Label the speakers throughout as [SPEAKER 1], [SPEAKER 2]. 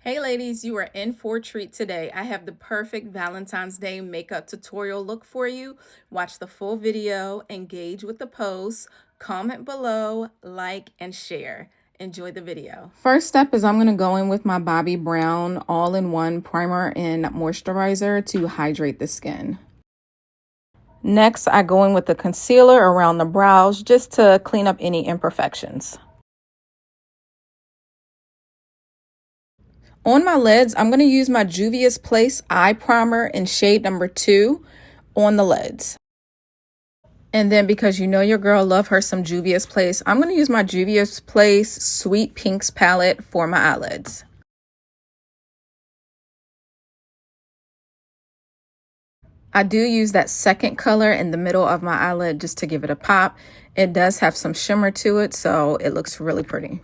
[SPEAKER 1] Hey ladies, you are in for a treat today. I have the perfect Valentine's Day makeup tutorial look for you. Watch the full video, engage with the post, comment below, like, and share. Enjoy the video. First step is I'm going to go in with my Bobbi Brown all-in-one primer and moisturizer to hydrate the skin. Next, I go in with the concealer around the brows just to clean up any imperfections. On my lids, I'm going to use my Juvia's Place Eye Primer in shade number 2 on the lids. And then because you know your girl love her some Juvia's Place, I'm going to use my Juvia's Place Sweet Pinks palette for my eyelids. I do use that second color in the middle of my eyelid just to give it a pop. It does have some shimmer to it, so it looks really pretty.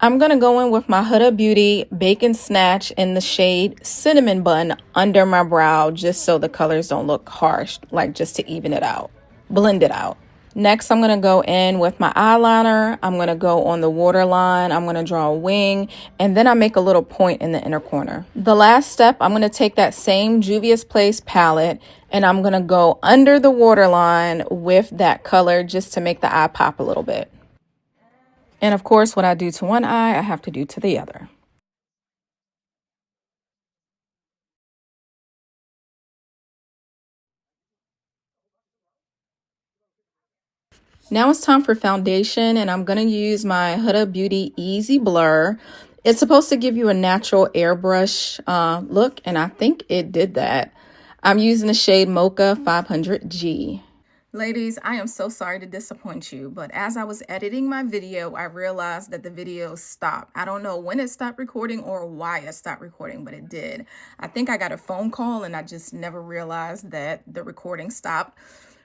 [SPEAKER 1] I'm going to go in with my Huda Beauty Bacon Snatch in the shade Cinnamon Bun under my brow just so the colors don't look harsh, like just to even it out, blend it out. Next, I'm going to go in with my eyeliner. I'm going to go on the waterline. I'm going to draw a wing, and then I make a little point in the inner corner. The last step, I'm going to take that same Juvia's Place palette, and I'm going to go under the waterline with that color just to make the eye pop a little bit. And of course, what I do to one eye, I have to do to the other. Now it's time for foundation, and I'm going to use my Huda Beauty Easy Blur. It's supposed to give you a natural airbrush look, and I think it did that. I'm using the shade Mocha 500G. Ladies, I am so sorry to disappoint you, but as I was editing my video, I realized that the video stopped. I don't know when it stopped recording or why it stopped recording, but it did. I think I got a phone call and I just never realized that the recording stopped.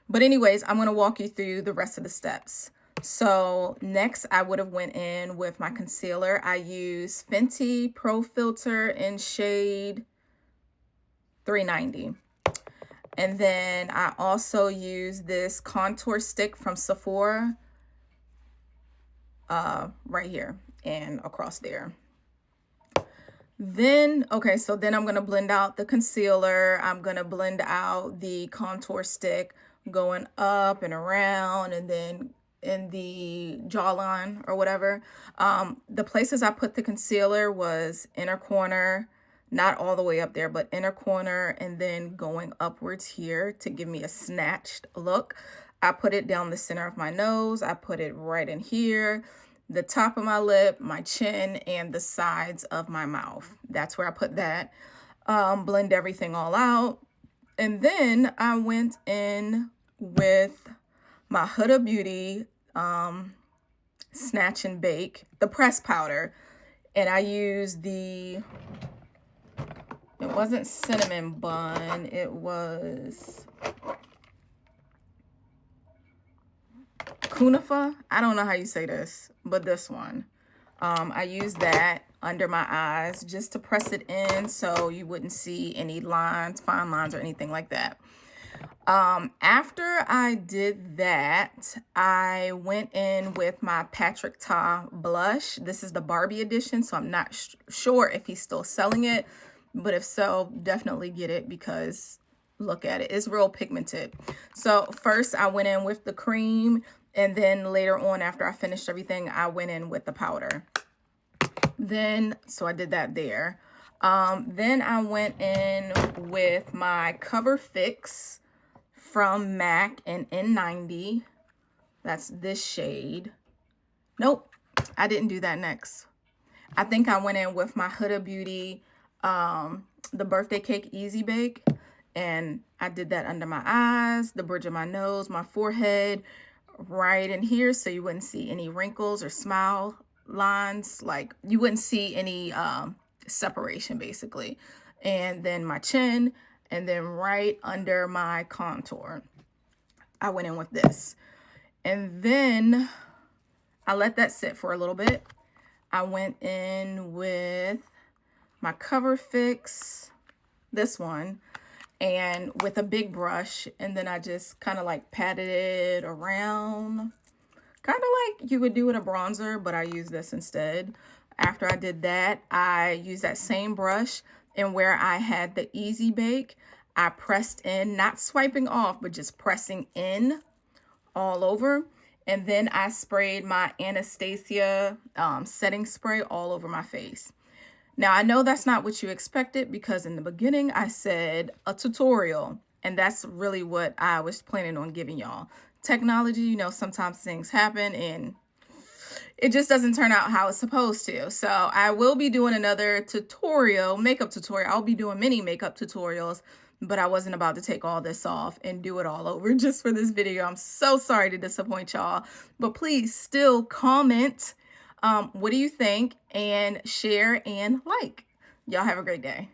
[SPEAKER 1] But anyways, I'm going to walk you through the rest of the steps. So next, I would have went in with my concealer. I use Fenty Pro Filter in shade 390. And then I also use this contour stick from Sephora right here and across there. Then, okay, so then I'm going to blend out the concealer. I'm going to blend out the contour stick going up and around and then in the jawline or whatever. The places I put the concealer was inner corner, not all the way up there, but inner corner, and then going upwards here to give me a snatched look. I put it down the center of my nose. I put it right in here, the top of my lip, my chin, and the sides of my mouth. That's where I put that. Blend everything all out. And then I went in with my Huda Beauty Snatch and Bake, the press powder. And I used the... It wasn't cinnamon bun, it was Kunifa. I don't know how you say this, but this one. I used that under my eyes just to press it in so you wouldn't see any lines, fine lines, or anything like that. After I did that, I went in with my Patrick Ta blush. This is the Barbie edition, so I'm not sure if he's still selling it. But if so, definitely get it because look at it. It's real pigmented. So first I went in with the cream, and then later on after I finished everything, I went in with the powder. Then, so I did that there. Then I went in with my Cover Fix from MAC in N90. That's this shade. Nope, I didn't do that next. I think I went in with my Huda Beauty the Birthday Cake Easy Bake, and I did that under my eyes, the bridge of my nose, my forehead, right in here, so you wouldn't see any wrinkles or smile lines, like you wouldn't see any separation basically. And then my chin, and then right under my contour, I went in with this. And then I let that sit for a little bit. I went in with my Cover Fix, this one, and with a big brush, and then I just kind of like patted it around, kind of like you would do with a bronzer, but I use this instead. After I did that, I used that same brush, and where I had the Easy Bake, I pressed in, not swiping off, but just pressing in all over. And then I sprayed my Anastasia setting spray all over my face. Now, I know that's not what you expected because in the beginning I said a tutorial, and that's really what I was planning on giving y'all. Technology, you know, sometimes things happen and it just doesn't turn out how it's supposed to. So I will be doing another tutorial, makeup tutorial. I'll be doing many makeup tutorials, but I wasn't about to take all this off and do it all over just for this video. I'm so sorry to disappoint y'all, but please still comment. What do you think? And share and like. Y'all have a great day.